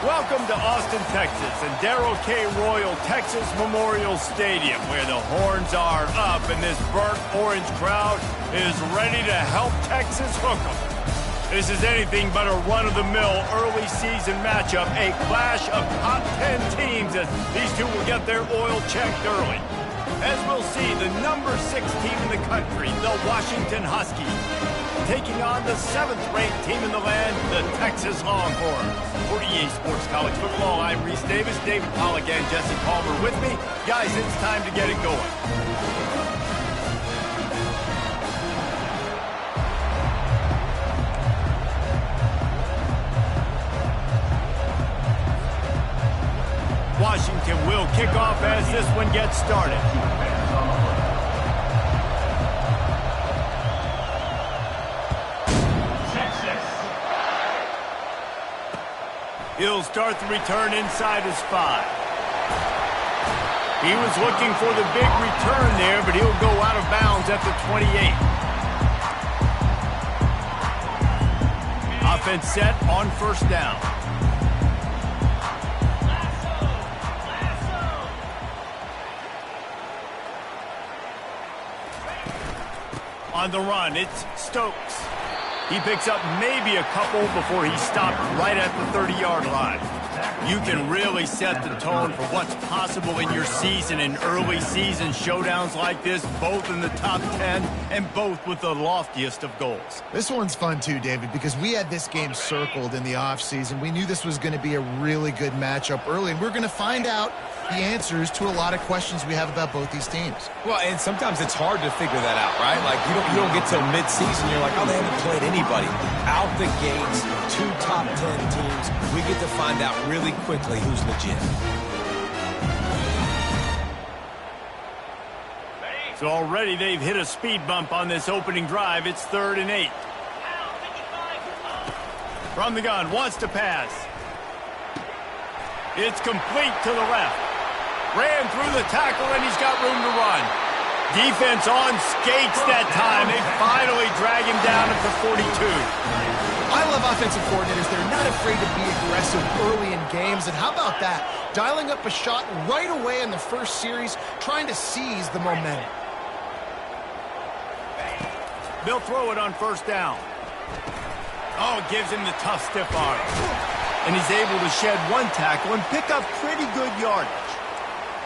Welcome to Austin, Texas, and Darrell K. Royal Texas Memorial Stadium, where the horns are up and this burnt orange crowd is ready to help Texas hook 'em. This is anything but a run-of-the-mill early season matchup, a clash of top 10 teams as these two will get their oil checked early. As we'll see, the number 6 team in the country, the Washington Huskies, taking on the 7th-ranked team in the land, the Texas Longhorns. For EA Sports College Football, I'm Reese Davis, David Pollack, and Jesse Palmer with me. Guys, it's time to get it going. Washington will kick off as this one gets started. He'll start the return inside his 5. He was looking for the big return there, but he'll go out of bounds at the 28. Offense set on first down. On the run, it's Stokes. He picks up maybe a couple before he stopped right at the 30-yard line. You can really set the tone for what's possible in your season in early season showdowns like this, both in the top 10 and both with the loftiest of goals. This one's fun too, David, because we had this game circled in the offseason. We knew this was going to be a really good matchup early, and we're going to find out the answers to a lot of questions we have about both these teams. Well, and sometimes it's hard to figure that out, right? Like, you don't get till mid-season, you're like, oh, they haven't played anybody. Out the gates, 2 top 10 teams, we get to find out really quickly who's legit. So already they've hit a speed bump on this opening drive. It's 3rd and 8. From the gun, wants to pass. It's complete to the left. Ran through the tackle, and he's got room to run. Defense on skates that time. They finally drag him down at the 42. I love offensive coordinators. They're not afraid to be aggressive early in games. And how about that? Dialing up a shot right away in the first series, trying to seize the momentum. They'll throw it on first down. Oh, it gives him the tough, stiff arm. And he's able to shed one tackle and pick up pretty good yardage.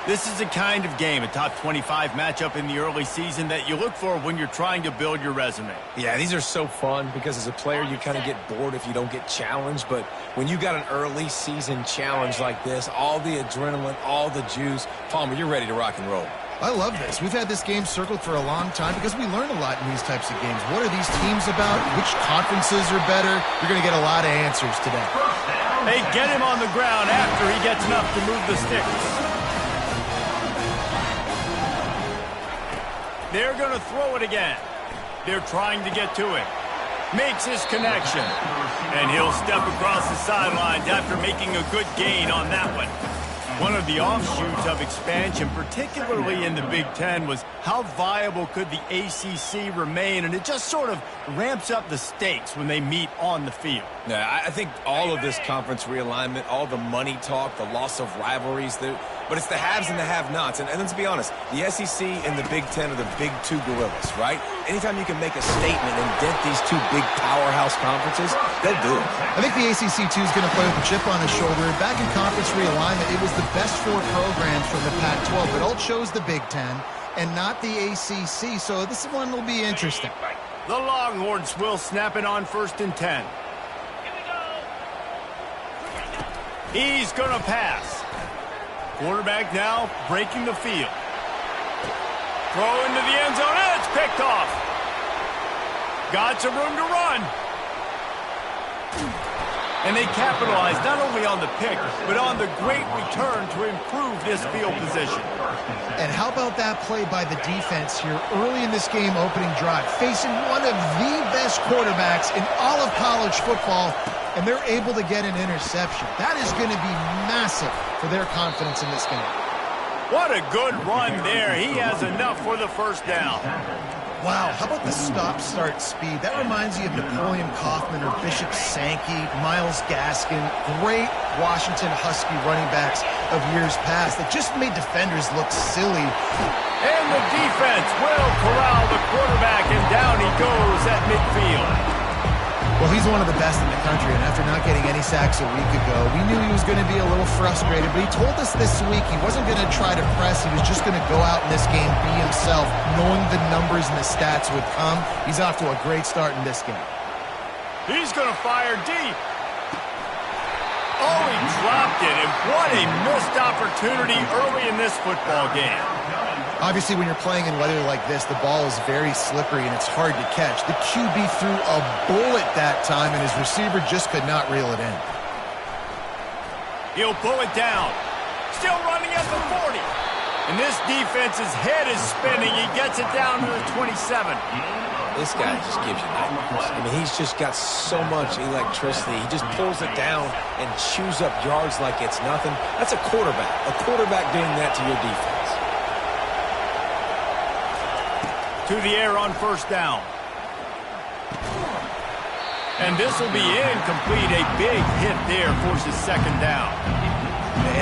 This is the kind of game, a top 25 matchup in the early season, that you look for when you're trying to build your resume. Yeah, these are so fun because as a player, you kind of get bored if you don't get challenged. But when you got an early season challenge like this, all the adrenaline, all the juice, Palmer, you're ready to rock and roll. I love this. We've had this game circled for a long time because we learn a lot in these types of games. What are these teams about? Which conferences are better? You're going to get a lot of answers today. They get him on the ground after he gets enough to move the sticks. They're going to throw it again. They're trying to get to it. Makes his connection. And he'll step across the sidelines after making a good gain on that one. One of the offshoots of expansion, particularly in the Big Ten, was how viable could the ACC remain, and it just sort of ramps up the stakes when they meet on the field. Yeah, I think all of this conference realignment, all the money talk, the loss of rivalries, but it's the haves and the have-nots. And let's be honest, the SEC and the Big Ten are the big 2 gorillas, right? Anytime you can make a statement and dent these 2 big powerhouse conferences, they'll do it. I think the ACC, too, is going to play with a chip on his shoulder. And back in conference realignment, it was the best 4 programs from the Pac-12. It all chose the Big Ten and not the ACC, so this one will be interesting. The Longhorns will snap it on 1st and 10. He's going to pass. Quarterback now breaking the field. Throw into the end zone, and it's picked off. Got some room to run. And they capitalize not only on the pick, but on the great return to improve this field position. And how about that play by the defense here early in this game opening drive, facing one of the best quarterbacks in all of college football, and they're able to get an interception. That is going to be massive for their confidence in this game. What a good run there. He has enough for the first down. Wow, how about the stop-start speed? That reminds you of Napoleon Kaufman or Bishop Sankey, Myles Gaskin, great Washington Husky running backs of years past that just made defenders look silly. And the defense will corral the quarterback, and down he goes at midfield. Well, he's one of the best in the country, and after not getting any sacks a week ago, we knew he was going to be a little frustrated, but he told us this week he wasn't going to try to press. He was just going to go out in this game, be himself, knowing the numbers and the stats would come. He's off to a great start in this game. He's going to fire deep. Oh, he dropped it, and what a missed opportunity early in this football game. Obviously, when you're playing in weather like this, the ball is very slippery and it's hard to catch. The QB threw a bullet that time, and his receiver just could not reel it in. He'll pull it down. Still running at the 40. And this defense's head is spinning. He gets it down to the 27. This guy just gives you nightmares. I mean, he's just got so much electricity. He just pulls it down and chews up yards like it's nothing. That's a quarterback. A quarterback doing that to your defense. To the air on first down. And this will be incomplete. A big hit there forces second down.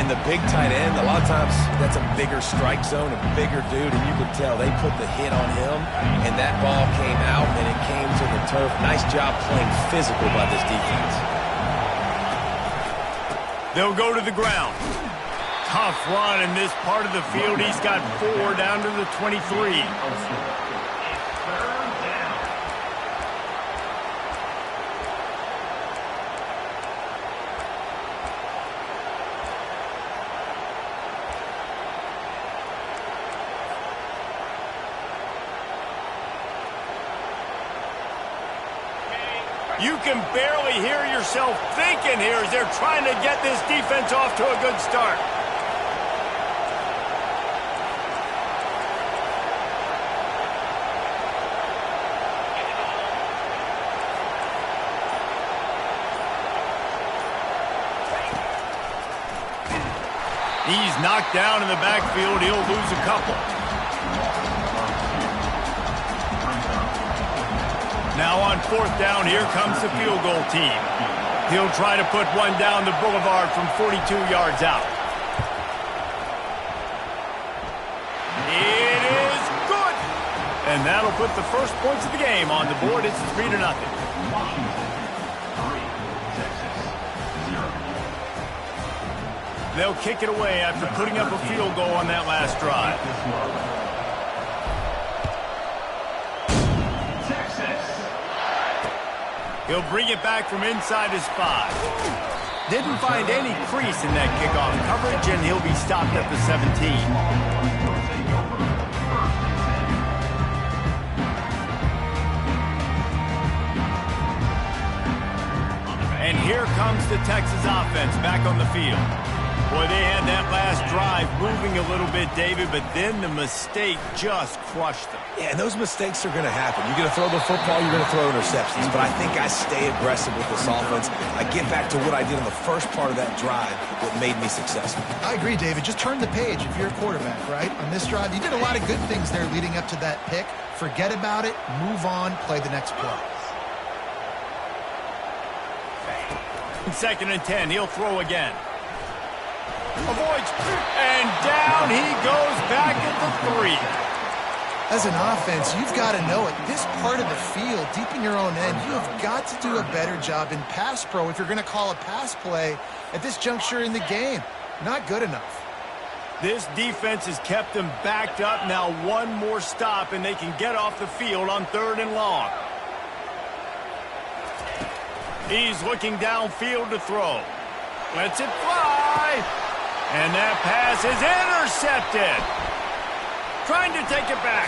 And the big tight end, a lot of times that's a bigger strike zone, a bigger dude, and you can tell they put the hit on him, and that ball came out, and it came to the turf. Nice job playing physical by this defense. They'll go to the ground. Tough run in this part of the field. He's got 4 down to the 23. You can barely hear yourself thinking here as they're trying to get this defense off to a good start. He's knocked down in the backfield. He'll lose a couple. Now on fourth down, here comes the field goal team. He'll try to put one down the boulevard from 42 yards out. It is good. And that'll put the first points of the game on the board. It's 3-0. They'll kick it away after putting up a field goal on that last drive. He'll bring it back from inside his 5. Didn't find any crease in that kickoff coverage, and he'll be stopped at the 17. And here comes the Texas offense back on the field. Boy, they had that last drive moving a little bit, David, but then the mistake just crushed them. Yeah, and those mistakes are going to happen. You're going to throw the football, you're going to throw interceptions. But I think I stay aggressive with this offense. I get back to what I did in the first part of that drive that made me successful. I agree, David. Just turn the page if you're a quarterback, right? On this drive, you did a lot of good things there leading up to that pick. Forget about it, move on, play the next play. 2nd and 10, he'll throw again. Avoids, and down he goes back at the 3. As an offense, you've got to know it. This part of the field, deep in your own end, you have got to do a better job in pass pro if you're going to call a pass play at this juncture in the game. Not good enough. This defense has kept them backed up. Now one more stop, and they can get off the field on 3rd and long. He's looking downfield to throw. Lets it fly. And that pass is intercepted. Trying to take it back.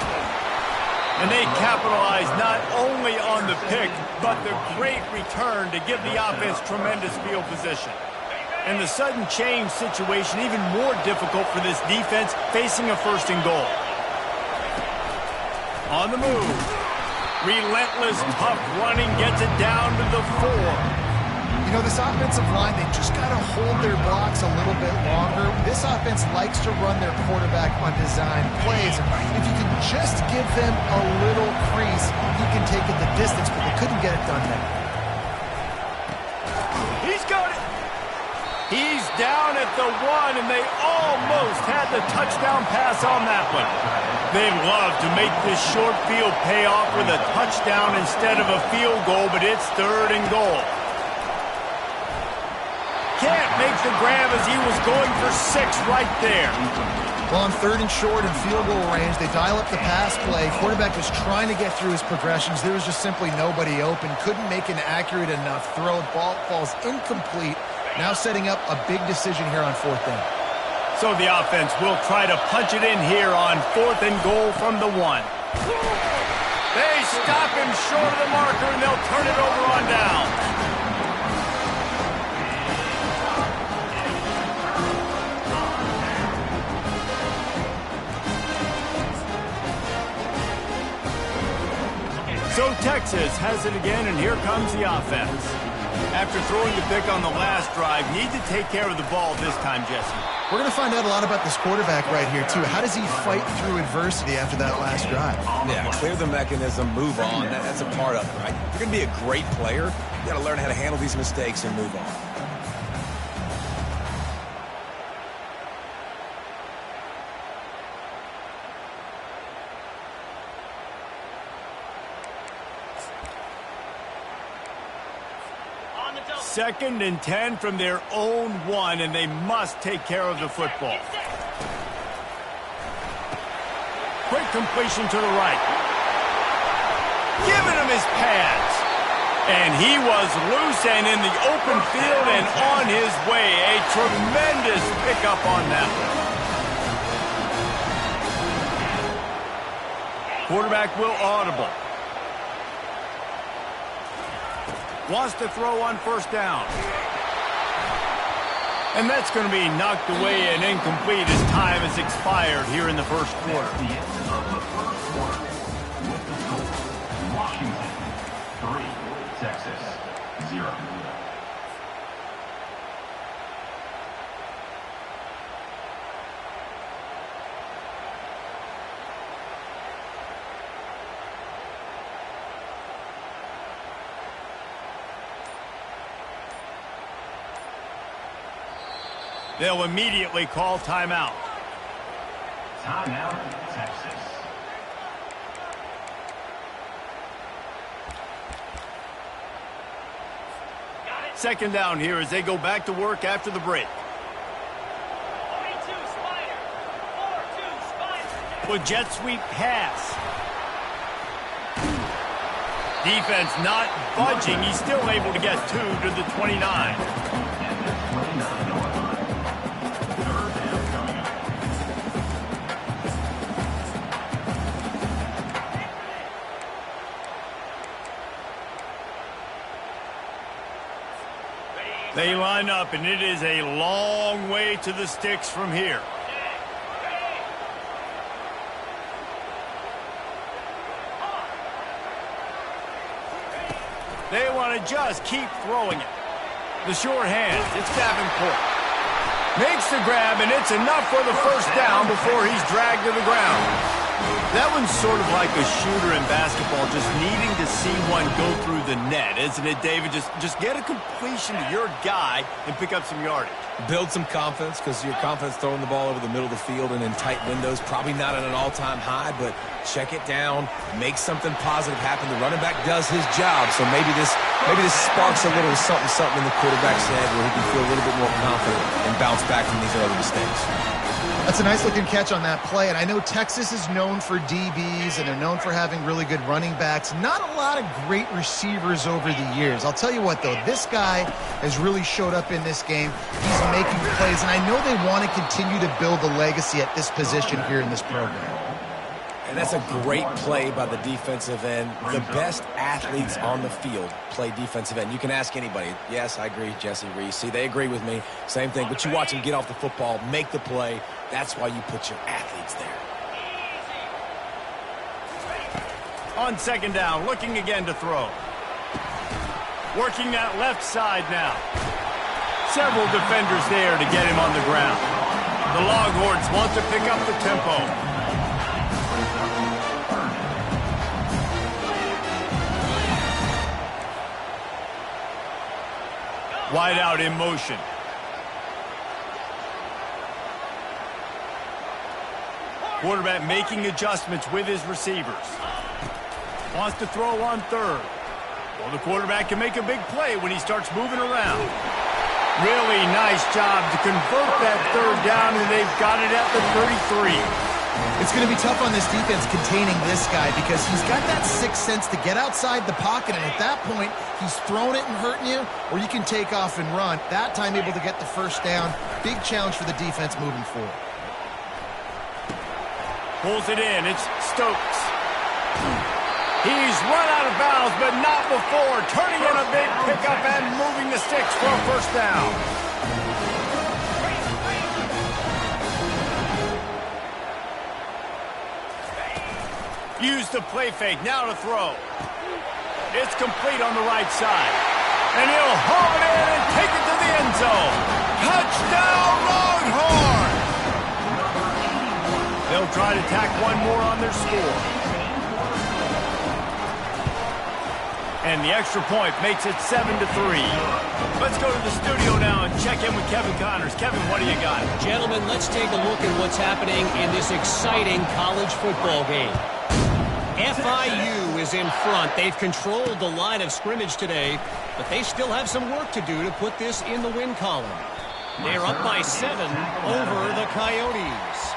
And they capitalize not only on the pick, but the great return to give the offense tremendous field position. And the sudden change situation even more difficult for this defense facing a 1st and goal. On the move. Relentless, tough running gets it down to the 4. You know, this offensive line, they just got to hold their blocks a little bit longer. This offense likes to run their quarterback on design plays. If you can just give them a little crease, he can take it the distance, but they couldn't get it done there. He's got it. He's down at the 1, and they almost had the touchdown pass on that one. They love to make this short field pay off with a touchdown instead of a field goal, but it's 3rd and goal. Can't make the grab as he was going for 6 right there. Well, on 3rd and short and field goal range, they dial up the pass play. Quarterback was trying to get through his progressions. There was just simply nobody open. Couldn't make an accurate enough throw. Ball falls incomplete. Now setting up a big decision here on 4th down. So the offense will try to punch it in here on 4th and goal from the 1. They stop him short of the marker, and they'll turn it over on down. So Texas has it again, and here comes the offense. After throwing the pick on the last drive, need to take care of the ball this time, Jesse. We're going to find out a lot about this quarterback right here, too. How does he fight through adversity after that last drive? Yeah, clear the mechanism, move on. That's a part of it, right? If you're going to be a great player, you got to learn how to handle these mistakes and move on. Second and 10 from their own 1, and they must take care of the football. Quick completion to the right. Giving him his pads. And he was loose and in the open field and on his way. A tremendous pickup on that one. Quarterback will audible. Wants to throw on 1st down. And that's going to be knocked away and incomplete as time has expired here in the 1st quarter. Washington 3, Texas 0. They'll immediately call timeout. Timeout, Texas. Second down here as they go back to work after the break. 42 Spider. 4-2 Spider. With jet sweep pass. Defense not budging. He's still able to get 2 to the 29. They line up, and it is a long way to the sticks from here. They want to just keep throwing it. The short hands, it's Davenport. Makes the grab, and it's enough for the 1st down before he's dragged to the ground. That one's sort of like a shooter in basketball, just needing to see one go through the net, isn't it, David? Just get a completion to your guy and pick up some yardage. Build some confidence, because your confidence throwing the ball over the middle of the field and in tight windows, probably not at an all-time high, but check it down, make something positive happen. The running back does his job, so maybe this sparks a little something in the quarterback's head where he can feel a little bit more confident and bounce back from these early mistakes. That's a nice-looking catch on that play, and I know Texas is known for DBs, and they're known for having really good running backs. Not a lot of great receivers over the years. I'll tell you what, though, this guy has really showed up in this game. He's making plays, and I know they want to continue to build a legacy at this position here in this program. And that's a great play by the defensive end. The best athletes on the field play defensive end. You can ask anybody. Yes, I agree, Jesse Reese. See, they agree with me. Same thing. But you watch them get off the football, make the play. That's why you put your athletes there. On 2nd down, looking again to throw. Working that left side now. Several defenders there to get him on the ground. The Longhorns want to pick up the tempo. Wide out in motion. Quarterback making adjustments with his receivers. Wants to throw on third. Well, the quarterback can make a big play when he starts moving around. Really nice job to convert that third down, and they've got it at the 33. It's going to be tough on this defense containing this guy because he's got that sixth sense to get outside the pocket, and at that point, he's throwing it and hurting you, or you can take off and run. That time able to get the first down. Big challenge for the defense moving forward. Pulls it in. It's Stokes. He's run out of bounds, but not before. Turning in a big pickup and moving the sticks for a first down. Use the play fake. Now to throw. It's complete on the right side. And he'll haul it in and take it to the end zone. Touchdown, Longhorn! They'll try to tack one more on their score. And the extra point makes it 7-3. Let's go to the studio now and check in with Kevin Connors. Kevin, what do you got? Gentlemen, let's take a look at what's happening in this exciting college football game. FIU is in front. They've controlled the line of scrimmage today, but they still have some work to do to put this in the win column. They're up by 7 over the Coyotes.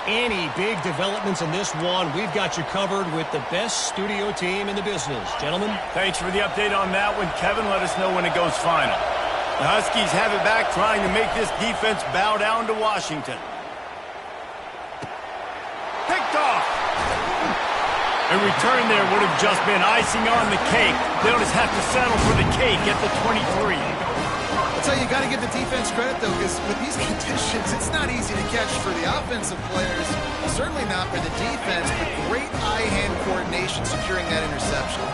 Any big developments in this one, we've got you covered with the best studio team in the business. Gentlemen? Thanks for the update on that one. Kevin, let us know when it goes final. The Huskies have it back, trying to make this defense bow down to Washington. Picked off. A return there would have just been icing on the cake. They'll just have to settle for the cake at the 23. I'll tell you, got to give the defense credit, though, because with these conditions, it's not easy to catch for the offensive players. Certainly not for the defense, but great eye-hand coordination securing that interception.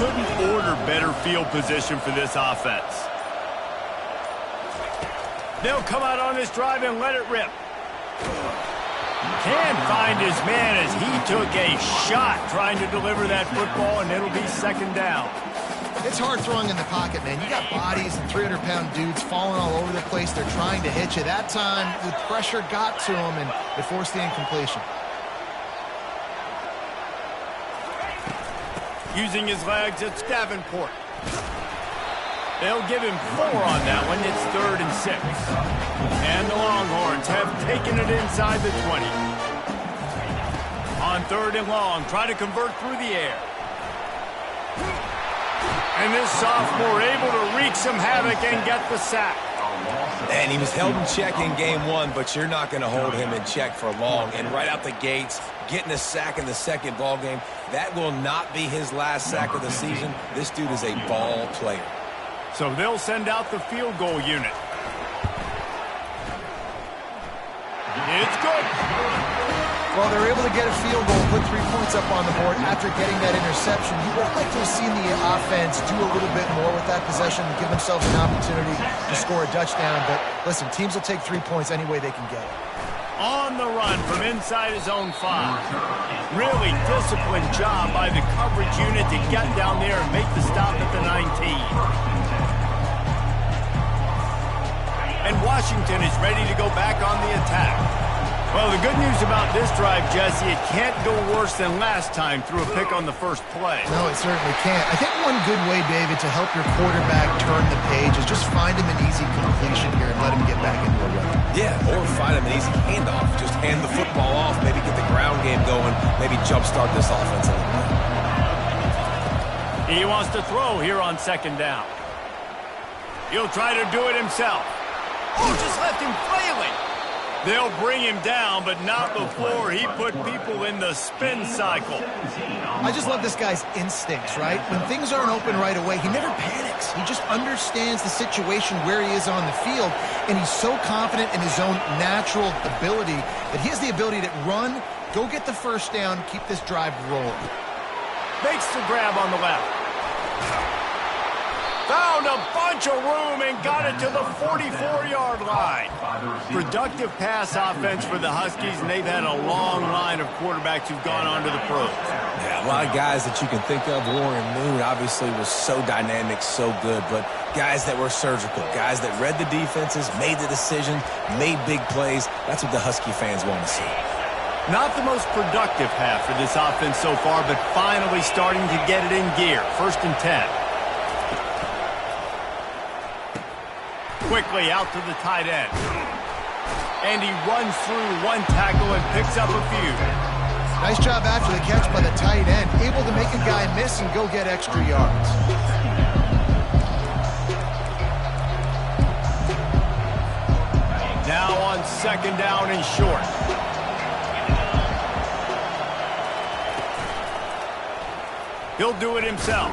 Couldn't order better field position for this offense. They'll come out on this drive and let it rip. Can't find his man as he took a shot trying to deliver that football, and it'll be second down. It's hard throwing in the pocket, man. You got bodies and 300-pound dudes falling all over the place. They're trying to hit you. That time, the pressure got to him, and it forced the incompletion. Using his legs, it's Davenport. They'll give him 4 on that one. It's 3rd and 6. And the Longhorns have taken it inside the 20. On 3rd and long, try to convert through the air. And this sophomore able to wreak some havoc and get the sack. And he was held in check in game 1, but you're not going to hold him in check for long. And right out the gates, getting a sack in the second ball game, that will not be his last sack of the season. This dude is a ball player. So they'll send out the field goal unit. It's good. Well, they're able to get a field goal, put 3 points up on the board after getting that interception. You would like to have seen the offense do a little bit more with that possession and give themselves an opportunity to score a touchdown. But listen, teams will take 3 points any way they can get it. On the run from inside his own 5. Really disciplined job by the coverage unit to get down there and make the stop at the 19. And Washington is ready to go back on the attack. Well, the good news about this drive, Jesse, it can't go worse than last time through a pick on the first play. No, it certainly can't. I think one good way, David, to help your quarterback turn the page is just find him an easy completion here and let him get back into a rhythm. Yeah, or find him an easy handoff. Just hand the football off, maybe get the ground game going, maybe jumpstart this offense a little bit. He wants to throw here on 2nd down. He'll try to do it himself. Oh, just left him flailing. They'll bring him down, but not before he put people in the spin cycle. I just love this guy's instincts, right? When things aren't open right away, he never panics. He just understands the situation where he is on the field, and he's so confident in his own natural ability that he has the ability to run, go get the first down, keep this drive rolling. Makes the grab on the left. Found a bunch of room and got it to the 44-yard line. Productive pass offense for the Huskies, and they've had a long line of quarterbacks who've gone on to the pros. Yeah, a lot of guys that you can think of. Warren Moon obviously was so dynamic, so good, but guys that were surgical, guys that read the defenses, made the decision, made big plays. That's what the Husky fans want to see. Not the most productive half for this offense so far, but finally starting to get it in gear. 1st and 10. Quickly out to the tight end. And he runs through one tackle and picks up a few. Nice job after the catch by the tight end. Able to make a guy miss and go get extra yards. Now on 2nd down and short. He'll do it himself.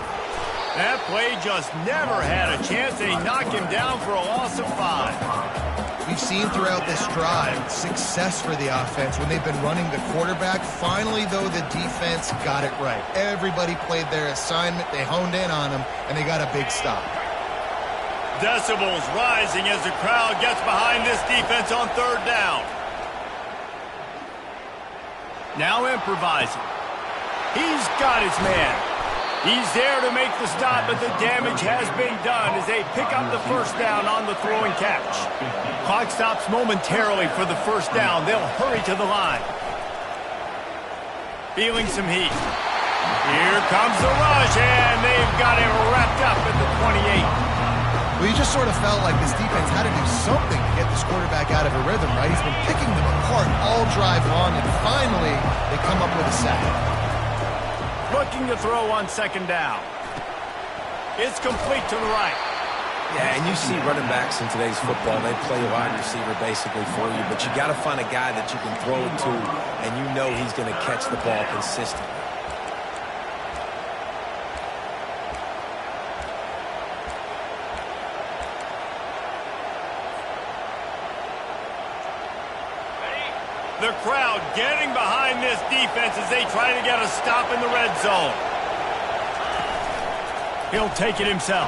That play just never had a chance. They knock him down for a loss of 5. We've seen throughout this drive success for the offense when they've been running the quarterback. Finally, though, the defense got it right. Everybody played their assignment. They honed in on him, and they got a big stop. Decibels rising as the crowd gets behind this defense on 3rd down. Now improvising. He's got his man. He's there to make the stop, but the damage has been done as they pick up the 1st down on the throw and catch. Clock stops momentarily for the 1st down. They'll hurry to the line. Feeling some heat. Here comes the rush, and they've got it wrapped up at the 28. Well, you just sort of felt like this defense had to do something to get this quarterback out of a rhythm, right? He's been picking them apart all drive long, and finally they come up with a sack. Looking to throw on 2nd down. It's complete to the right. Yeah, and you see running backs in today's football, they play a wide receiver basically for you, but you got to find a guy that you can throw it to, and you know he's going to catch the ball consistently. The crowd getting behind this defense as they try to get a stop in the red zone. He'll take it himself.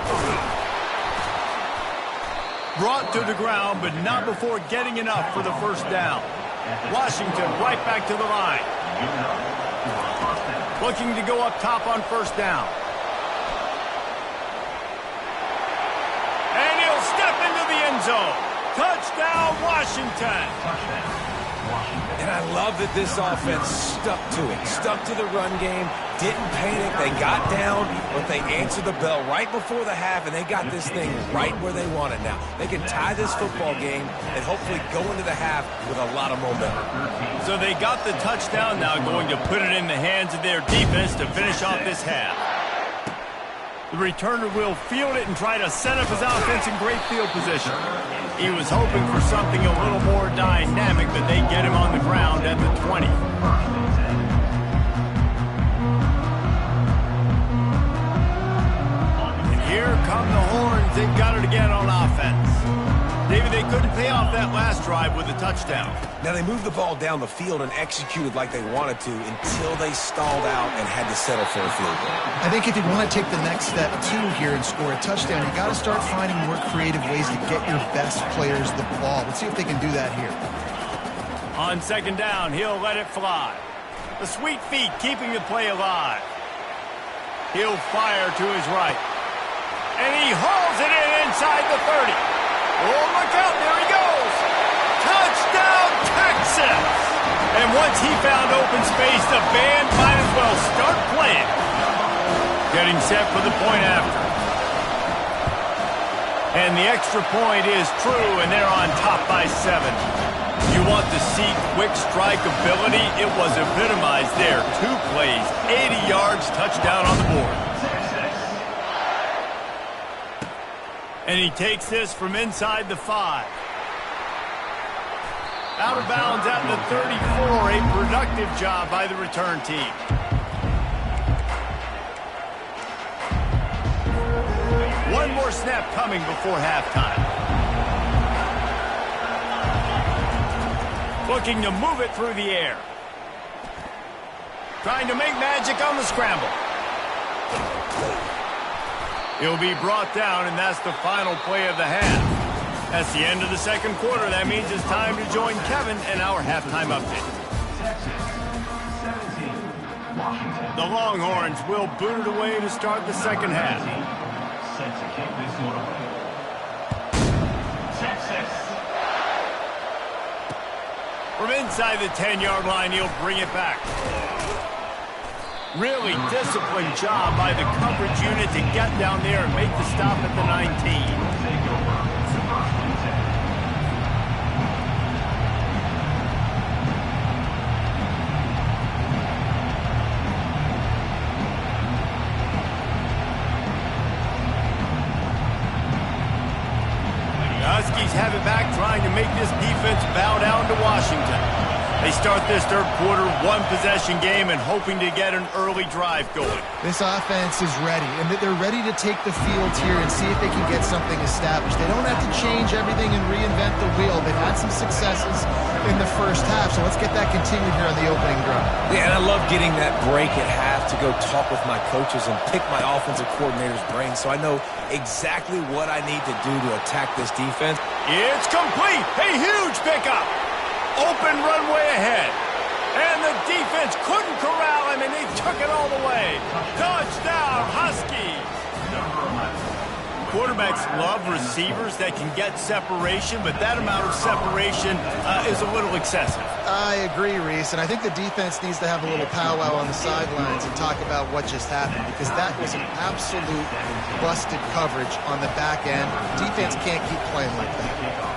Brought to the ground, but not before getting enough for the 1st down. Washington right back to the line. Looking to go up top on 1st down. And he'll step into the end zone. Touchdown, Washington. And I love that this offense stuck to it, stuck to the run game, didn't panic. They got down, but they answered the bell right before the half, and they got this thing right where they want it now. They can tie this football game and hopefully go into the half with a lot of momentum. So they got the touchdown, now going to put it in the hands of their defense to finish off this half. The returner will field it and try to set up his offense in great field position. He was hoping for something a little more dynamic, but they get him on the ground at the 20. And here come the horns. They've got it again on offense. David, they couldn't pay off that last drive with a touchdown. Now, they moved the ball down the field and executed like they wanted to until they stalled out and had to settle for a field goal. I think if you want to take the next step, too, here and score a touchdown, you got to start finding more creative ways to get your best players the ball. Let's see if they can do that here. On 2nd down, he'll let it fly. The sweet feet keeping the play alive. He'll fire to his right. And he hauls it in inside the 30. Oh, look out, there he goes. Touchdown, Texas. And once he found open space, the band might as well start playing. Getting set for the point after. And the extra point is true, and they're on top by 7. You want to see quick strike ability? It was epitomized there. 2 plays, 80 yards, touchdown on the board. And he takes this from inside the 5. Out of bounds at the 34. A productive job by the return team. One more snap coming before halftime. Looking to move it through the air. Trying to make magic on the scramble. He'll be brought down, and that's the final play of the half. That's the end of the second quarter. That means it's time to join Kevin in our halftime update. Texas 17, Washington. The Longhorns will boot it away to start the second half. Set to kick this one away. Texas. From inside the 10-yard line, he'll bring it back. Really disciplined job by the coverage unit to get down there and make the stop at the 19. Take over. It's a 1st and 10. The Huskies have it back, trying to make this defense bow down to Washington. They start this third quarter, one-possession game, and hoping to get an early drive going. This offense is ready, and they're ready to take the field here and see if they can get something established. They don't have to change everything and reinvent the wheel. They've had some successes in the first half, so let's get that continued here on the opening drive. Yeah, and I love getting that break at half to go talk with my coaches and pick my offensive coordinator's brain so I know exactly what I need to do to attack this defense. It's complete. A huge pickup. Open runway ahead. And the defense couldn't corral him, and they took it all the way. Touchdown, Huskies. Quarterbacks love receivers that can get separation, but that amount of separation is a little excessive. I agree, Reese, and I think the defense needs to have a little powwow on the sidelines and talk about what just happened, because that was an absolute busted coverage on the back end. Defense can't keep playing like that.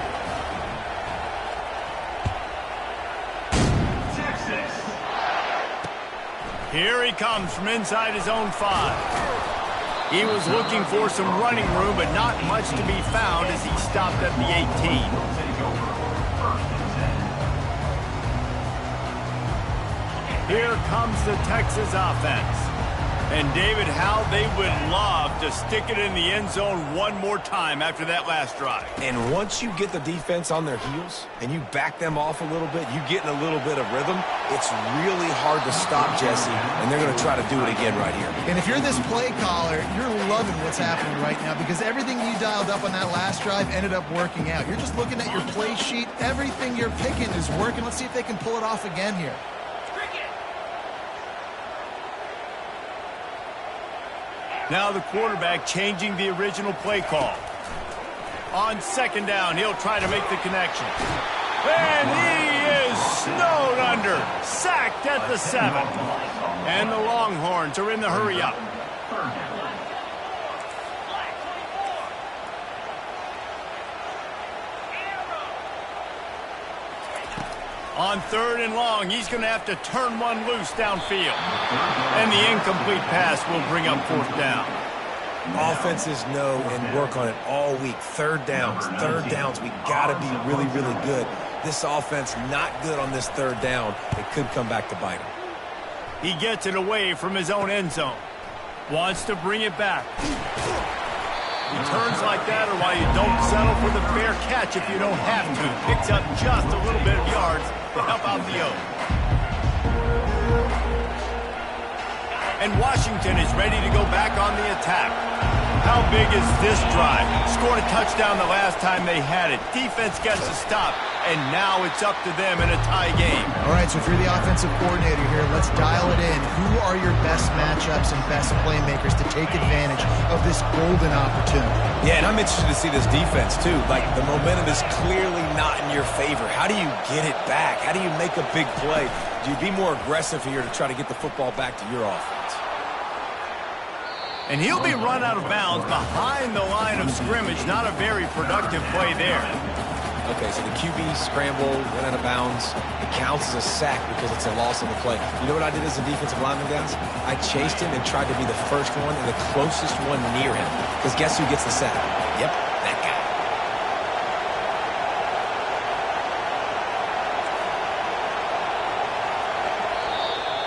Here he comes from inside his own 5. He was looking for some running room, but not much to be found as he stopped at the 18. Here comes the Texas offense. And David, how they would love to stick it in the end zone one more time after that last drive. And once you get the defense on their heels and you back them off a little bit, you get in a little bit of rhythm, it's really hard to stop, Jesse, and they're going to try to do it again right here. And if you're this play caller, you're loving what's happening right now, because everything you dialed up on that last drive ended up working out. You're just looking at your play sheet. Everything you're picking is working. Let's see if they can pull it off again here. Now the quarterback changing the original play call. On second down, he'll try to make the connection. And he is snowed under. Sacked at the 7. And the Longhorns are in the hurry up. On 3rd and long, he's going to have to turn one loose downfield. And the incomplete pass will bring up 4th down. Offenses know and work on it all week. Third downs. We got to be really, really good. This offense not good on this 3rd down. It could come back to bite him. He gets it away from his own end zone. Wants to bring it back. Returns like that are why you don't settle for the fair catch if you don't have to. Picks up just a little bit of yards to help out the O. And Washington is ready to go back on the attack. How big is this drive? Scored a touchdown the last time they had it. Defense gets a stop, and now it's up to them in a tie game. All right, so if you're the offensive coordinator here, let's dial it in. Who are your best matchups and best playmakers to take advantage of this golden opportunity? Yeah, and I'm interested to see this defense, too. Like, the momentum is clearly not in your favor. How do you get it back? How do you make a big play? Do you be more aggressive here to try to get the football back to your offense? And he'll be run out of bounds behind the line of scrimmage. Not a very productive play there. Okay, so the QB scramble, went out of bounds. It counts as a sack because it's a loss on the play. You know what I did as a defensive lineman, guys? I chased him and tried to be the first one and the closest one near him. Because guess who gets the sack? Yep, that guy.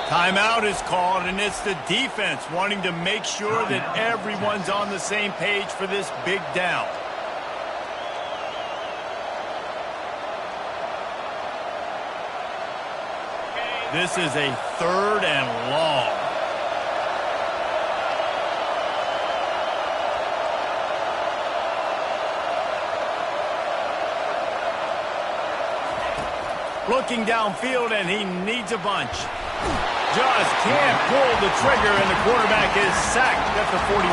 Timeout is called, and it's the defense wanting to make sure that everyone's on the same page for this big down. This is a 3rd and long. Looking downfield, and he needs a bunch. Just can't pull the trigger, and the quarterback is sacked at the 41.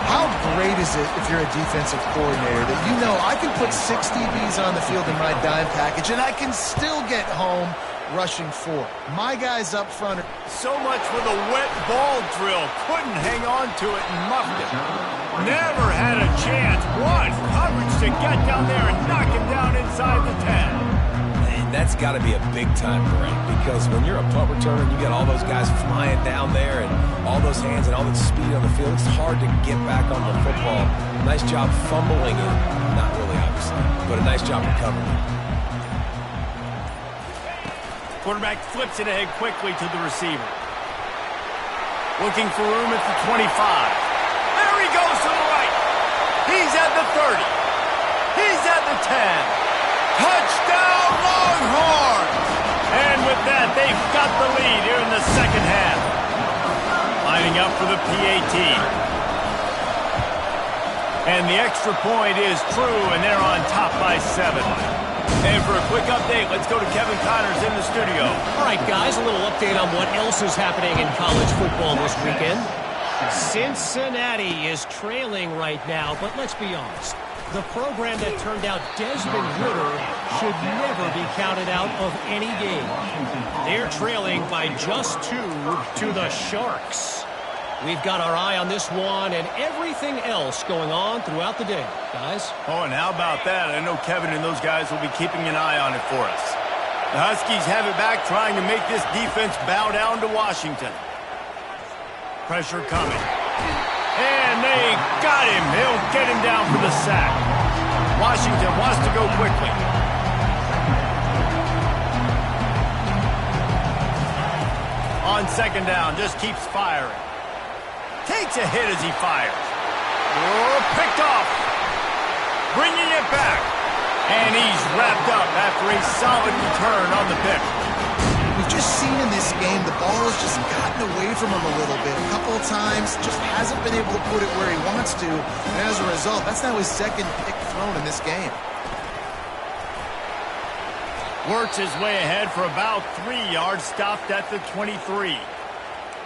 How great is it if you're a defensive coordinator that you know I can put 6 DBs on the field in my dime package and I can still get home rushing 4. My guys up front are... So much for the wet ball drill. Couldn't hang on to it and muffed it. Never had a chance. What coverage to get down there and knock him down inside the 10. And that's got to be a big-time break because when you're a punt returner, you got all those guys flying down there and all those hands and all that speed on the field. It's hard to get back on the football. Nice job fumbling it. Not really, obviously, but a nice job recovering it. Quarterback flips it ahead quickly to the receiver. Looking for room at the 25. There he goes to the right. He's at the 30. He's at the 10. Touchdown, Longhorns! And with that, they've got the lead here in the second half. Lining up for the PAT. And the extra point is true, and they're on top by 7. And for a quick update, let's go to Kevin Connors in the studio. All right, guys, a little update on what else is happening in college football this weekend. Cincinnati is trailing right now, but let's be honest. The program that turned out Desmond Ritter should never be counted out of any game. They're trailing by just 2 to the Sharks. We've got our eye on this one and everything else going on throughout the day, guys. Oh, and how about that? I know Kevin and those guys will be keeping an eye on it for us. The Huskies have it back, trying to make this defense bow down to Washington. Pressure coming. And they got him. He'll get him down for the sack. Washington wants to go quickly. On second down, just keeps firing. Takes a hit as he fires. Oh, picked off. Bringing it back. And he's wrapped up after a solid return on the pick. We've just seen in this game the ball has just gotten away from him a little bit. A couple of times, just hasn't been able to put it where he wants to. And as a result, that's now his second pick thrown in this game. Works his way ahead for about 3 yards, stopped at the 23.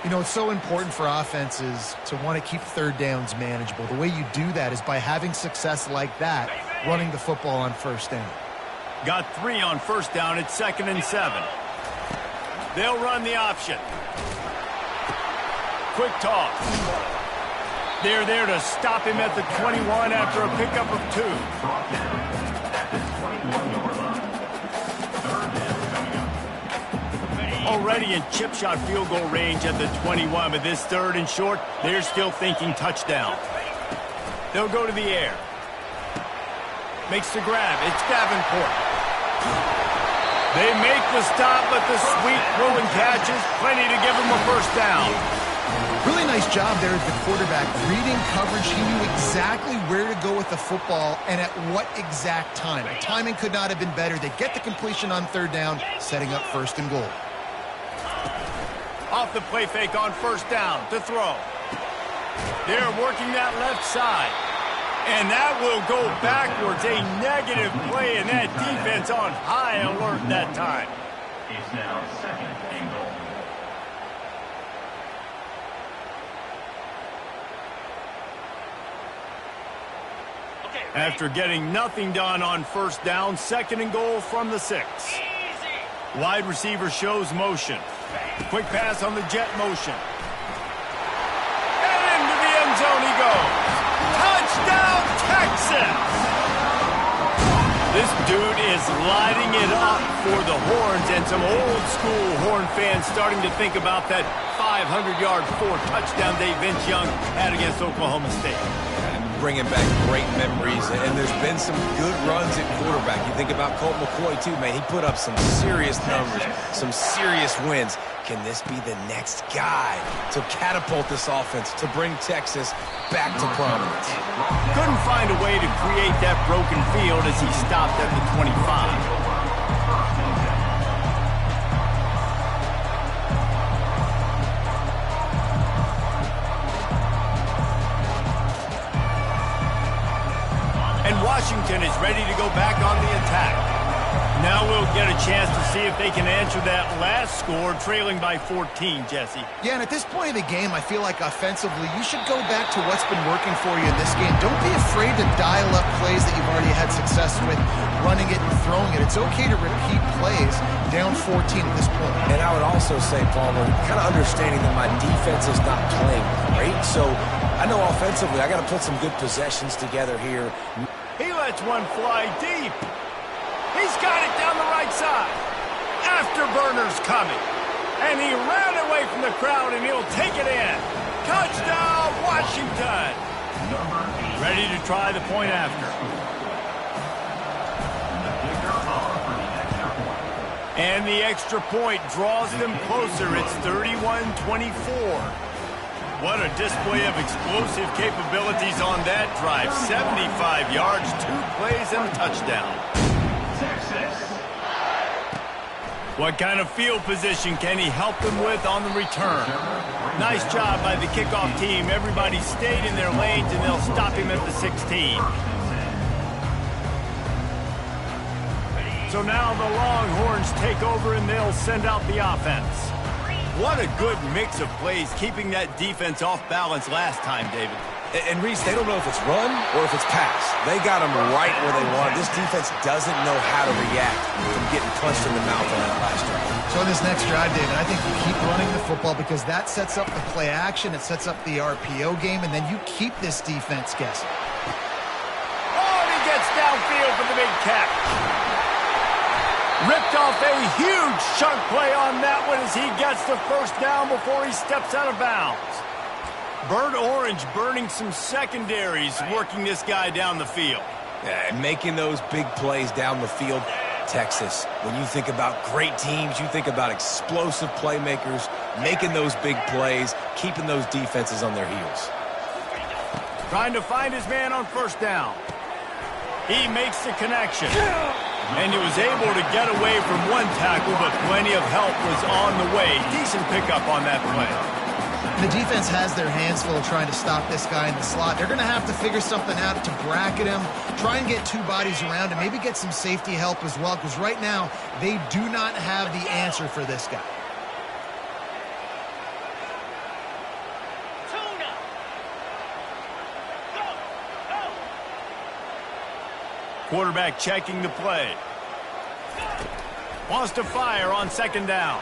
You know, it's so important for offenses to want to keep third downs manageable. The way you do that is by having success like that, running the football on first down. Got 3 on first down at 2nd and 7. They'll run the option. Quick toss. They're there to stop him at the 21 after a pickup of 2. Already in chip shot field goal range at the 21, but this 3rd and short, they're still thinking touchdown. They'll go to the air. Makes the grab. It's Davenport. They make the stop, but the sweet rolling catch is plenty to give them a first down. Really nice job there as the quarterback. Reading coverage, he knew exactly where to go with the football and at what exact time. The timing could not have been better. They get the completion on 3rd down, setting up 1st and goal. Off the play fake on first down to throw. They're working that left side. And that will go backwards. A negative play, and that defense on high alert that time. It's now 2nd and goal. After getting nothing done on first down, 2nd and goal from the 6. Wide receiver shows motion. Quick pass on the jet motion. And into the end zone he goes. Touchdown, Texas! This dude is lighting it up for the Horns, and some old school Horn fans starting to think about that 500-yard 4-touchdown day Vince Young had against Oklahoma State. Bringing back great memories, and there's been some good runs at quarterback. You think about Colt McCoy, too, man. He put up some serious numbers, some serious wins. Can this be the next guy to catapult this offense, to bring Texas back to prominence? Couldn't find a way to create that broken field as he stopped at the 25. Washington is ready to go back on the attack. Now we'll get a chance to see if they can answer that last score, trailing by 14, Jesse. Yeah, and at this point of the game, I feel like offensively, you should go back to what's been working for you in this game. Don't be afraid to dial up plays that you've already had success with, running it and throwing it. It's okay to repeat plays down 14 at this point. And I would also say, Palmer, kind of understanding that my defense is not playing great, so I know offensively I got to put some good possessions together here. He lets one fly deep. He's got it down the right side. Afterburner's coming. And he ran away from the crowd, and he'll take it in. Touchdown, Washington. Ready to try the point after. And the extra point draws them closer. It's 31-24. What a display of explosive capabilities on that drive. 75 yards, 2 plays, and a touchdown. What kind of field position can he help them with on the return? Nice job by the kickoff team. Everybody stayed in their lanes, and they'll stop him at the 16. So now the Longhorns take over, and they'll send out the offense. What a good mix of plays, keeping that defense off balance last time, David. And Reese, they don't know if it's run or if it's pass. They got them right where they want. This defense doesn't know how to react from getting punched in the mouth on that last drive. So in this next drive, David, I think you keep running the football because that sets up the play action, it sets up the RPO game, and then you keep this defense guessing. Oh, and he gets downfield for the big catch. Ripped off a huge chunk play on that one as he gets the first down before he steps out of bounds. Burnt Orange burning some secondaries, working this guy down the field. Yeah, and making those big plays down the field. Texas, when you think about great teams, you think about explosive playmakers, making those big plays, keeping those defenses on their heels. Trying to find his man on first down. He makes the connection. And he was able to get away from one tackle, but plenty of help was on the way. Decent pickup on that play. The defense has their hands full trying to stop this guy in the slot. They're going to have to figure something out to bracket him, try and get 2 bodies around him, maybe get some safety help as well, because right now they do not have the answer for this guy. Quarterback checking the play. Wants to fire on second down.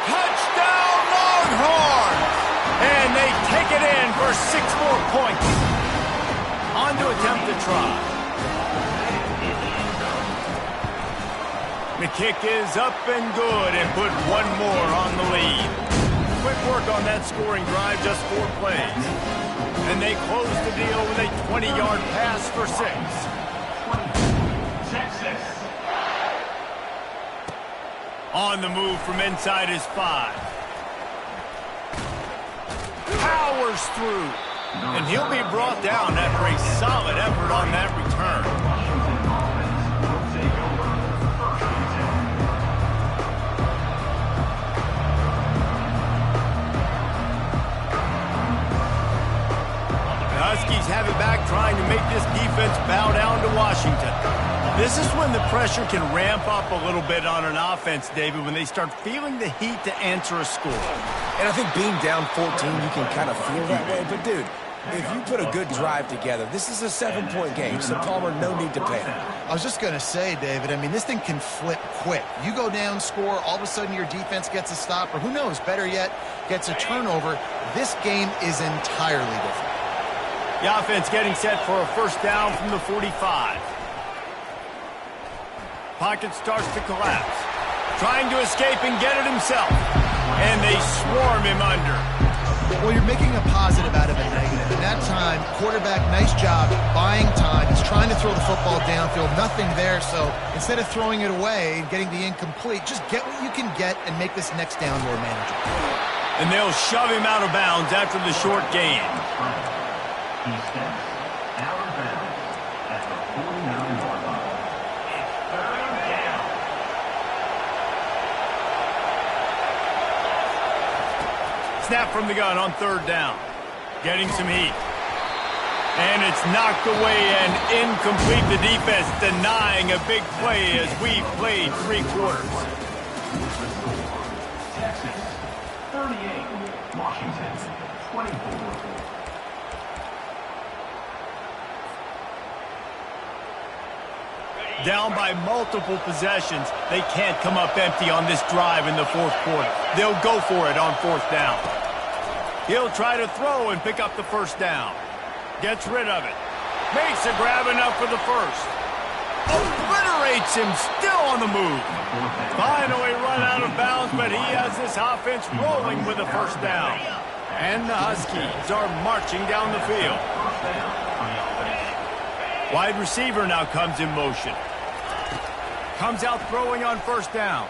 Touchdown Longhorns! And they take it in for 6 more points. On to attempt the try. The kick is up and good and put 1 more on the lead. Quick work on that scoring drive, just 4 plays. And they close the deal with a 20-yard pass for 6. On the move from inside his 5. Powers through. And he'll be brought down after a solid effort on that return. Huskies have it back, trying to make this defense bow down to Washington. This is when the pressure can ramp up a little bit on an offense, David, when they start feeling the heat to answer a score. And I think being down 14, you can kind of feel that way. But, dude, if you put a good drive together, this is a 7-point game, so Palmer, no need to panic. I was just going to say, David, I mean, this thing can flip quick. You go down, score, all of a sudden your defense gets a stop, or who knows, better yet, gets a turnover. This game is entirely different. The offense getting set for a first down from the 45. Pocket starts to collapse. Trying to escape and get it himself. And they swarm him under. Well, you're making a positive out of a negative. And that time, quarterback, nice job buying time. He's trying to throw the football downfield. Nothing there, so instead of throwing it away and getting the incomplete, just get what you can get and make this next down more manageable. And they'll shove him out of bounds after the short gain. He steps out of bounds at the 49-yard line. Third down. Snap from the gun on third down. Getting some heat. And it's knocked away and incomplete. The defense denying a big play as we played 3 quarters. Texas 38, Washington 24. Down by multiple possessions, they can't come up empty on this drive in the 4th quarter. They'll go for it on 4th down. He'll try to throw and pick up the 1st down. Gets rid of it. Makes a grab enough for the 1st. Obliterates him, still on the move. Finally run out of bounds, but he has this offense rolling with a 1st down. And the Huskies are marching down the field. Wide receiver now comes in motion. Comes out throwing on 1st down.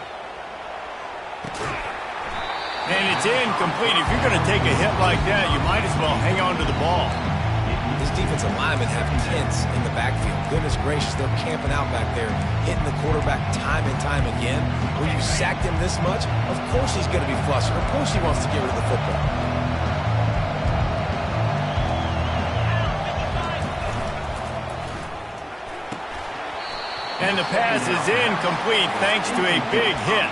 And it's incomplete. If you're going to take a hit like that, you might as well hang on to the ball. His defensive linemen have tents in the backfield. Goodness gracious, they're camping out back there, hitting the quarterback time and time again. When you sacked him this much, of course he's going to be flustered. Of course he wants to get rid of the football. And the pass is incomplete thanks to a big hit.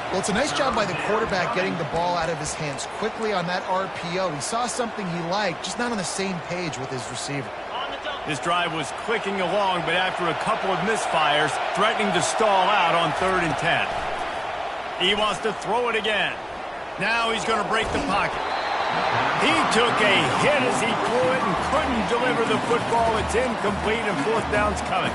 Well, it's a nice job by the quarterback getting the ball out of his hands quickly on that RPO. He saw something he liked, just not on the same page with his receiver. This drive was clicking along, but after a couple of misfires, threatening to stall out on 3rd and 10. He wants to throw it again. Now he's going to break the pocket. He took a hit as he threw it and couldn't deliver the football. It's incomplete and 4th down's coming.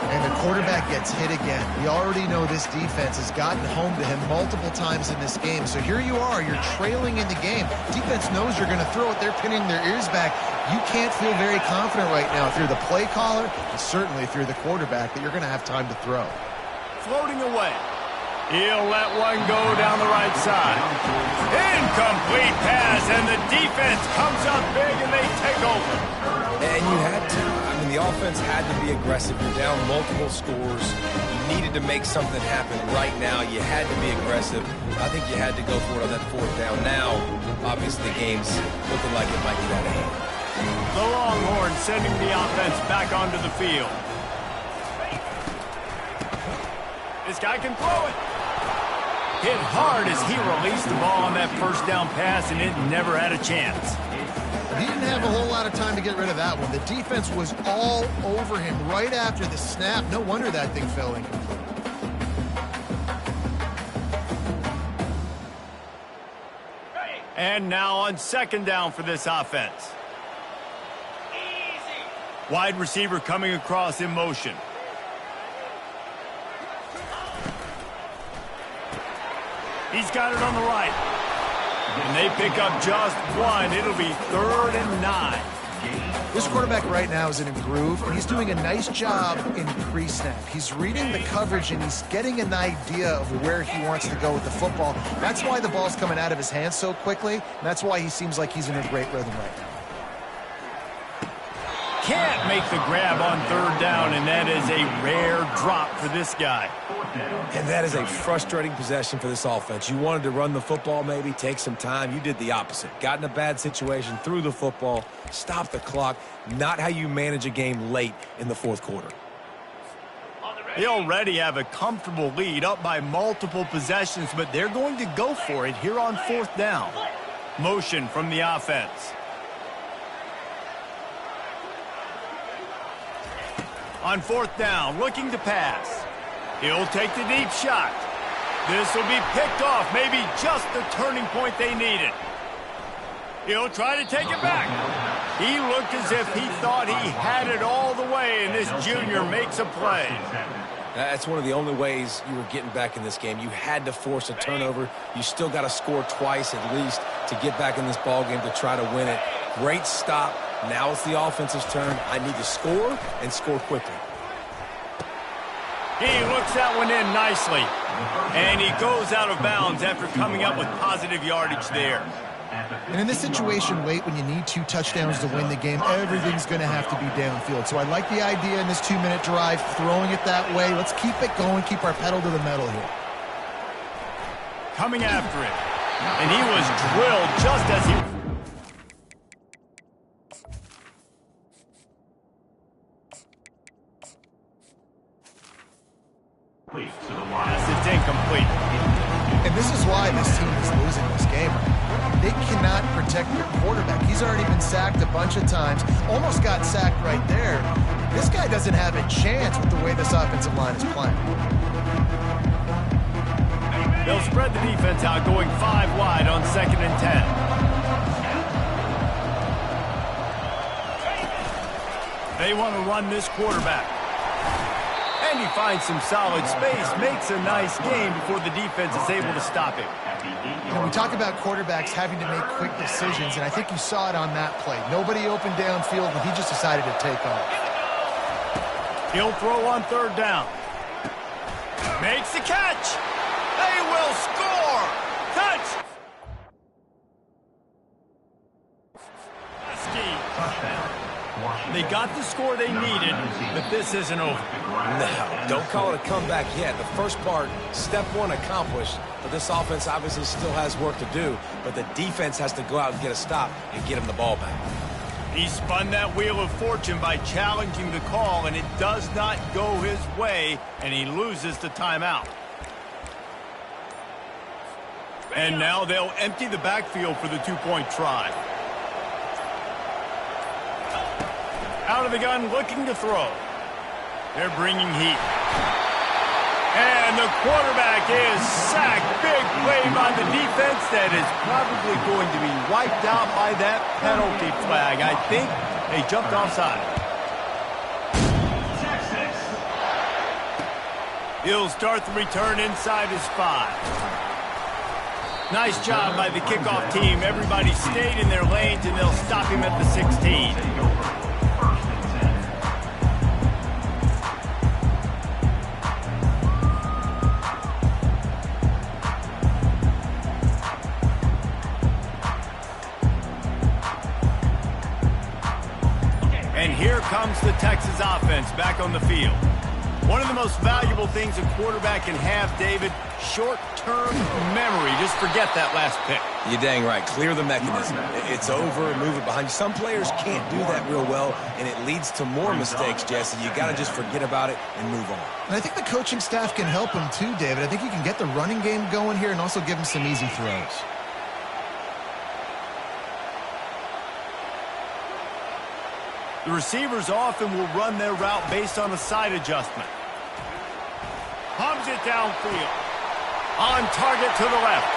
And the quarterback gets hit again. We already know this defense has gotten home to him multiple times in this game. So here you are, you're trailing in the game. Defense knows you're going to throw it. They're pinning their ears back. You can't feel very confident right now if you're the play caller, and certainly if you're the quarterback, that you're going to have time to throw. Floating away. He'll let one go down the right side. Incomplete pass, and the defense comes up big, and they take over. And you had to. I mean, the offense had to be aggressive. You're down multiple scores. You needed to make something happen right now. You had to be aggressive. I think you had to go for it on that 4th down. Now, obviously, the game's looking like it might get out of hand. The Longhorns sending the offense back onto the field. This guy can throw it. Hit hard as he released the ball on that 1st down pass, and it never had a chance. He didn't have a whole lot of time to get rid of that one. The defense was all over him right after the snap. No wonder that thing fell incomplete. And now on 2nd down for this offense. Wide receiver coming across in motion. He's got it on the right. And they pick up just one. It'll be 3rd and 9. This quarterback right now is in a groove, and he's doing a nice job in pre-snap. He's reading the coverage, and he's getting an idea of where he wants to go with the football. That's why the ball's coming out of his hands so quickly, and that's why he seems like he's in a great rhythm right now. Can't make the grab on 3rd down, and that is a rare drop for this guy. And that is a frustrating possession for this offense. You wanted to run the football, maybe take some time. You did the opposite. Got in a bad situation, threw the football, stopped the clock. Not how you manage a game late in the 4th quarter. They already have a comfortable lead, up by multiple possessions, but they're going to go for it here on 4th down. Motion from the offense. On 4th down, looking to pass. He'll take the deep shot. This will be picked off, maybe just the turning point they needed. He'll try to take it back. He looked as if he thought he had it all the way, and this junior makes a play. That's one of the only ways you were getting back in this game. You had to force a turnover. You still got to score twice at least to get back in this ball game to try to win it. Great stop. Now it's the offense's turn. I need to score and score quickly. He looks that one in nicely. And he goes out of bounds after coming up with positive yardage there. And in this situation late when you need 2 touchdowns to win the game, everything's going to have to be downfield. So I like the idea in this 2-minute drive, throwing it that way. Let's keep it going, keep our pedal to the metal here. Coming after it. And he was drilled just as he... protect your quarterback. He's already been sacked a bunch of times, almost got sacked right there. This guy doesn't have a chance with the way this offensive line is playing. They'll spread the defense out, going 5 wide on 2nd and 10. They want to run this quarterback. And he finds some solid space, makes a nice game before the defense is able to stop him. You know, we talk about quarterbacks having to make quick decisions, and I think you saw it on that play. Nobody open downfield, and he just decided to take off. He'll throw on 3rd down. Makes the catch. They will score. Touch. They got the score they needed, but this isn't over. No, don't call it a comeback yet. The first part, step 1 accomplished, but this offense obviously still has work to do, but the defense has to go out and get a stop and get him the ball back. He spun that wheel of fortune by challenging the call, and it does not go his way, and he loses the timeout. And now they'll empty the backfield for the 2-point try. Out of the gun, looking to throw. They're bringing heat. And the quarterback is sacked. Big play by the defense that is probably going to be wiped out by that penalty flag. I think they jumped offside. He'll start the return inside his 5. Nice job by the kickoff team. Everybody stayed in their lanes, and they'll stop him at the 16. And here comes the Texas offense back on the field. One of the most valuable things a quarterback can have, David, short-term memory. Just forget that last pick. You're dang right. Clear the mechanism. It's over, move it behind you. Some players can't do that real well, and it leads to more mistakes, Jesse. You got to just forget about it and move on. And I think the coaching staff can help him too, David. I think you can get the running game going here and also give him some easy throws. The receivers often will run their route based on a side adjustment. Pumps it downfield. On target to the left.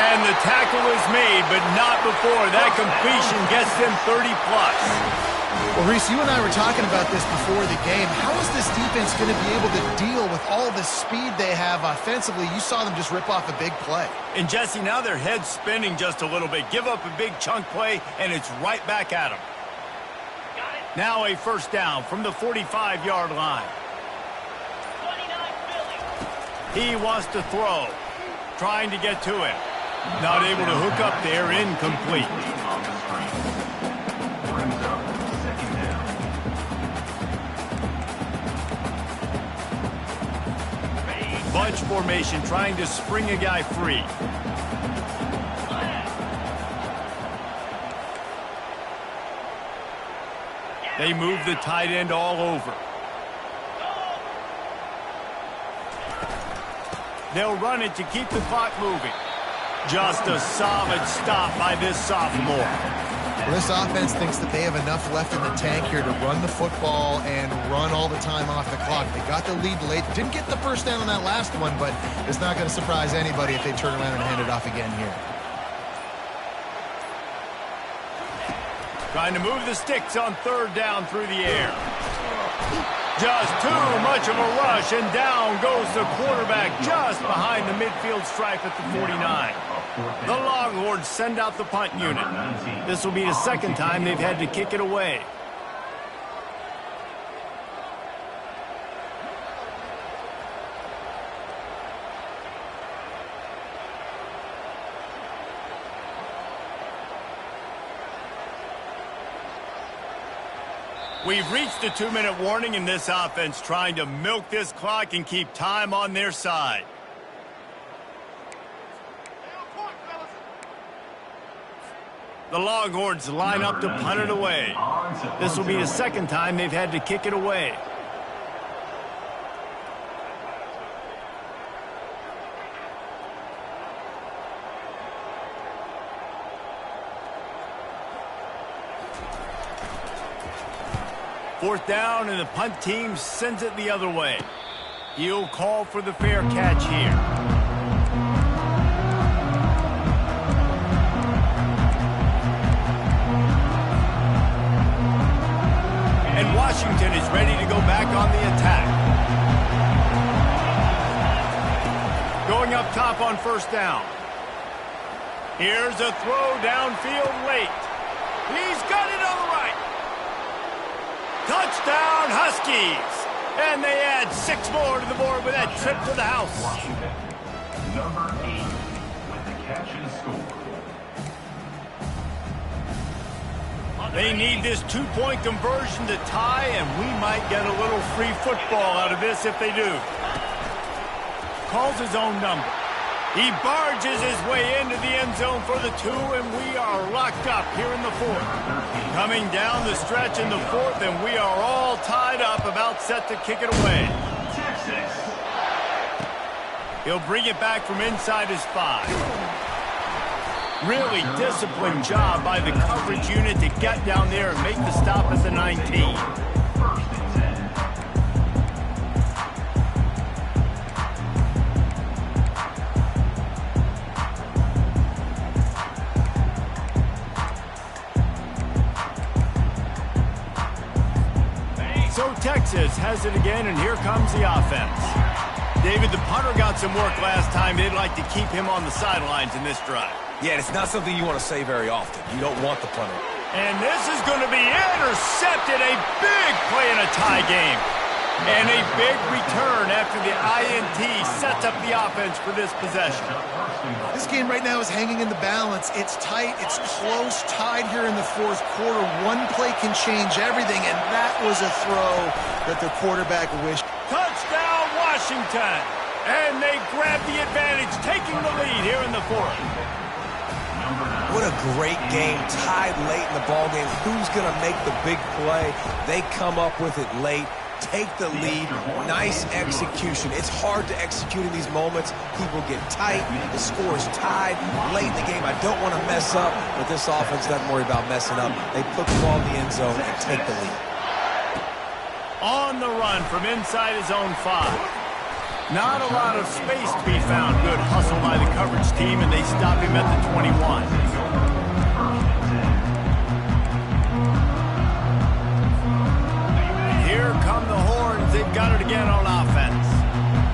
And the tackle is made, but not before. That completion gets them 30-plus. Well, Reese, you and I were talking about this before the game. How is this defense going to be able to deal with all the speed they have offensively? You saw them just rip off a big play. And, Jesse, now their head's spinning just a little bit. Give up a big chunk play, and it's right back at them. Now a 1st down from the 45-yard line. 29 Philly. He wants to throw. Trying to get to him. Not able to hook up there. Incomplete. Bunch formation, trying to spring a guy free. They move the tight end all over. They'll run it to keep the clock moving. Just a solid stop by this sophomore. Well, this offense thinks that they have enough left in the tank here to run the football and run all the time off the clock. They got the lead late. Didn't get the 1st down on that last one, but it's not going to surprise anybody if they turn around and hand it off again here. Trying to move the sticks on 3rd down through the air. Just too much of a rush, and down goes the quarterback just behind the midfield stripe at the 49. The Longhorns send out the punt unit. This will be the 2nd time they've had to kick it away. We've reached the 2-minute warning in this offense, trying to milk this clock and keep time on their side. The Longhorns line up to punt it away. This will be the 2nd time they've had to kick it away. 4th down, and the punt team sends it the other way. He'll call for the fair catch here. And Washington is ready to go back on the attack. Going up top on 1st down. Here's a throw downfield late. He's got it on the right. Touchdown, Huskies. And they add 6 more to the board with that trip to the house. Washington, number 8, with the catch and score. They need this 2-point conversion to tie, and we might get a little free football out of this if they do. Calls his own number. He barges his way into the end zone for the 2, and we are locked up here in the 4th. Coming down the stretch in the 4th, and we are all tied up, about set to kick it away. Texas. He'll bring it back from inside his 5. Really disciplined job by the coverage unit to get down there and make the stop at the 19. 1st and 10. So Texas has it again, and here comes the offense. David, the punter got some work last time. They'd like to keep him on the sidelines in this drive. Yeah, it's not something you want to say very often. You don't want the punter. And this is going to be intercepted. A big play in a tie game. And a big return after the INT sets up the offense for this possession. This game right now is hanging in the balance. It's tight, it's close, tied here in the 4th quarter. One play can change everything, and that was a throw that the quarterback wished. Touchdown, Washington! And they grab the advantage, taking the lead here in the 4th. What a great game, tied late in the ballgame. Who's going to make the big play? They come up with it late, take the lead. Nice execution. It's hard to execute in these moments. People get tight. The score is tied late in the game. I don't want to mess up, but this offense doesn't worry about messing up. They put the ball in the end zone and take the lead. On the run from inside his own 5. Not a lot of space to be found. Good hustle by the coverage team, and they stop him at the 21. Here come the Horns. They've got it again on offense.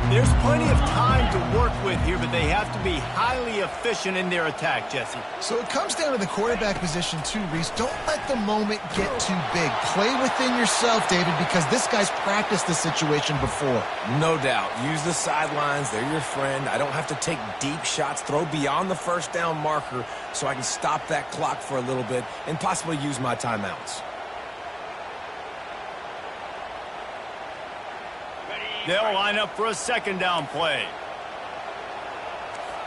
There's plenty of time to work with here, but they have to be highly efficient in their attack, Jesse. So it comes down to the quarterback position too, Reese. Don't let the moment get too big. Play within yourself, David, because this guy's practiced this situation before. No doubt. Use the sidelines. They're your friend. I don't have to take deep shots, throw beyond the 1st down marker so I can stop that clock for a little bit and possibly use my timeouts. They'll line up for a 2nd down play.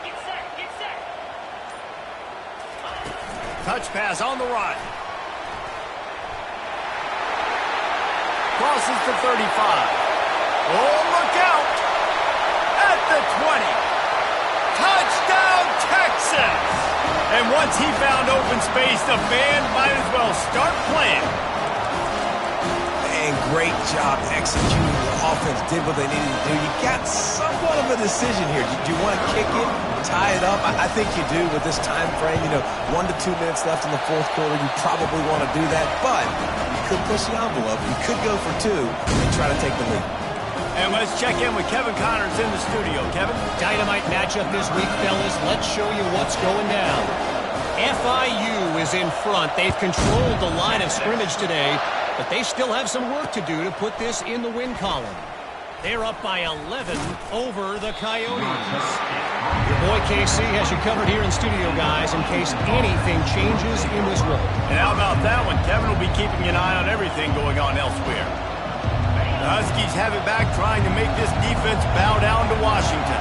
Get set, get set. Touch pass on the run. Crosses the 35. Oh, look out! At the 20. Touchdown, Texas! And once he found open space, the band might as well start playing. And great job executing. The offense did what they needed to do. You got somewhat of a decision here. Do you want to kick it, tie it up? I think you do with this time frame. 1 to 2 minutes left in the 4th quarter. You probably want to do that, but you could push the envelope. You could go for 2 and try to take the lead. And let's check in with Kevin Connors in the studio. Kevin? Dynamite matchup this week, fellas. Let's show you what's going down. FIU is in front. They've controlled the line of scrimmage today, but they still have some work to do to put this in the win column. They're up by 11 over the Coyotes. Your boy KC has you covered here in studio, guys, in case anything changes in this one. And how about that one? Kevin will be keeping an eye on everything going on elsewhere. The Huskies have it back, trying to make this defense bow down to Washington.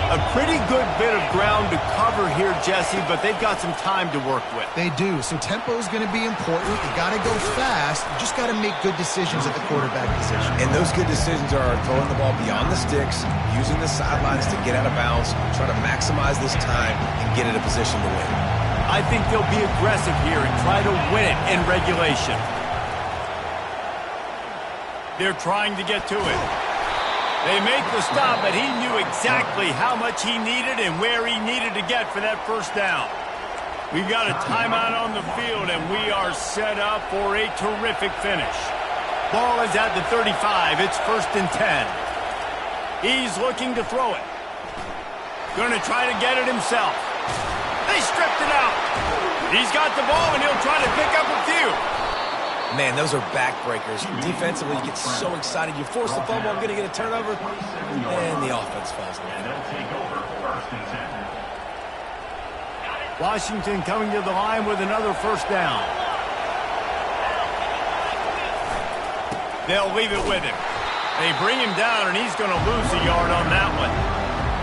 A pretty good bit of ground to cover here, Jesse, but they've got some time to work with. They do. So tempo is going to be important. You got to go fast. You just got to make good decisions at the quarterback position. And those good decisions are throwing the ball beyond the sticks, using the sidelines to get out of bounds, try to maximize this time, and get in a position to win. I think they'll be aggressive here and try to win it in regulation. They're trying to get to it. They make the stop, but he knew exactly how much he needed and where he needed to get for that first down. We've got a timeout on the field, and we are set up for a terrific finish. Ball is at the 35. It's 1st and 10. He's looking to throw it. Going to try to get it himself. They stripped it out. He's got the ball, and he'll try to pick up a few. Man, those are backbreakers. Defensively, you get so excited. You force the fumble, I'm going to get a turnover, and the offense falls away. Washington coming to the line with another first down. They'll leave it with him. They bring him down, and he's going to lose a yard on that one.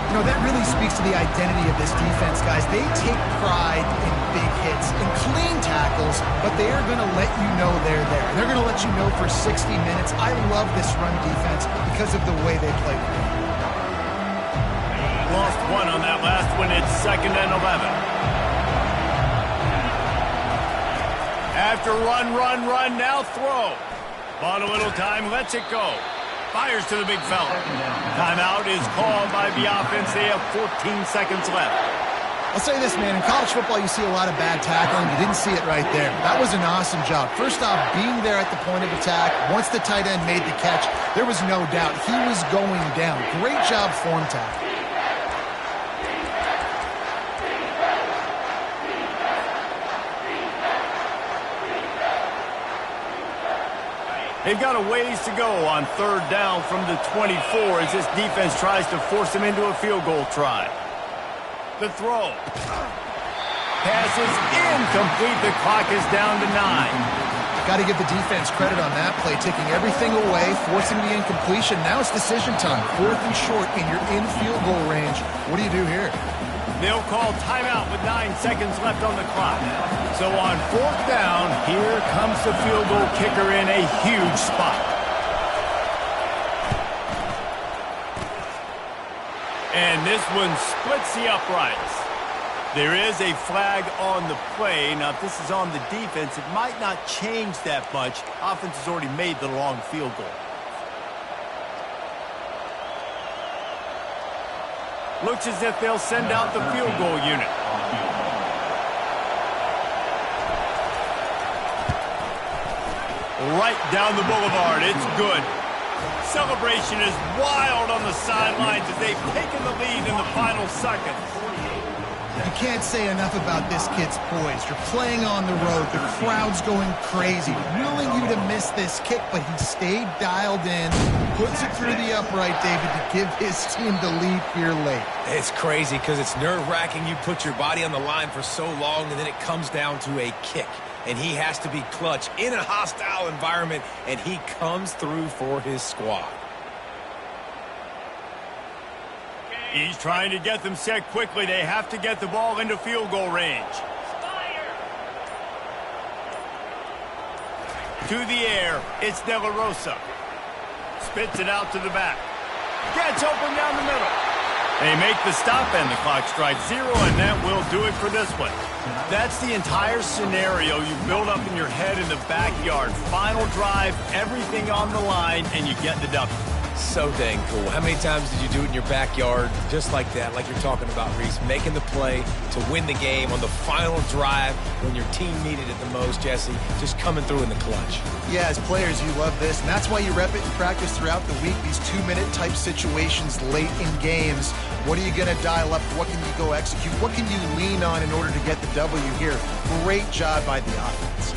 You know, that really speaks to the identity of this defense, guys. They take pride in big hits and clean tackles, but they are going to let you know they're there. They're going to let you know for 60 minutes. I love this run defense because of the way they play. Lost one on that last one. It's 2nd and 11. After run, now throw. Bought a little time, lets it go. Fires to the big fella. Timeout is called by the offense. They have 14 seconds left. I'll say this, man. In college football, you see a lot of bad tackling. You didn't see it right there. That was an awesome job. First off, being there at the point of attack. Once the tight end made the catch, there was no doubt he was going down. Great job form tackle. They've got a ways to go on 3rd down from the 24 as this defense tries to force them into a field goal try. The throw. Pass is incomplete. The clock is down to 9. Got to give the defense credit on that play, taking everything away, forcing the incompletion. Now it's decision time. 4th and short, and you're in field goal range. What do you do here? They'll call timeout with 9 seconds left on the clock. So on 4th down, here comes the field goal kicker in a huge spot. And this one splits the uprights. There is a flag on the play. Now, if this is on the defense, it might not change that much. Offense has already made the long field goal. Looks as if they'll send out the field goal unit. Right down the boulevard. It's good. Celebration is wild on the sidelines as they've taken the lead in the final seconds. You can't say enough about this kid's poise. You're playing on the road. The crowd's going crazy, willing you to miss this kick, but he stayed dialed in, puts it through the upright, David, to give his team the lead here late. It's crazy because it's nerve-wracking. You put your body on the line for so long, and then it comes down to a kick. And he has to be clutch in a hostile environment, and he comes through for his squad. He's trying to get them set quickly. They have to get the ball into field goal range. To the air, it's De La Rosa. Spits it out to the back. Gets open down the middle. They make the stop, and the clock strikes 0, and that will do it for this one. That's the entire scenario you build up in your head in the backyard. Final drive, everything on the line, and you get the W. So dang cool. How many times did you do it in your backyard just like that, like you're talking about, Reese, making the play to win the game on the final drive when your team needed it the most, Jesse, just coming through in the clutch. Yeah, as players, you love this, and that's why you rep it in practice throughout the week, these 2-minute type situations late in games. What are you going to dial up? What can you go execute? What can you lean on in order to get the W here? Great job by the offense.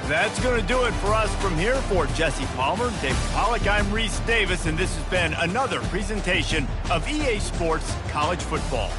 That's going to do it for us from here. For Jesse Palmer, David Pollack, I'm Reese Davis, and this has been another presentation of EA Sports College Football.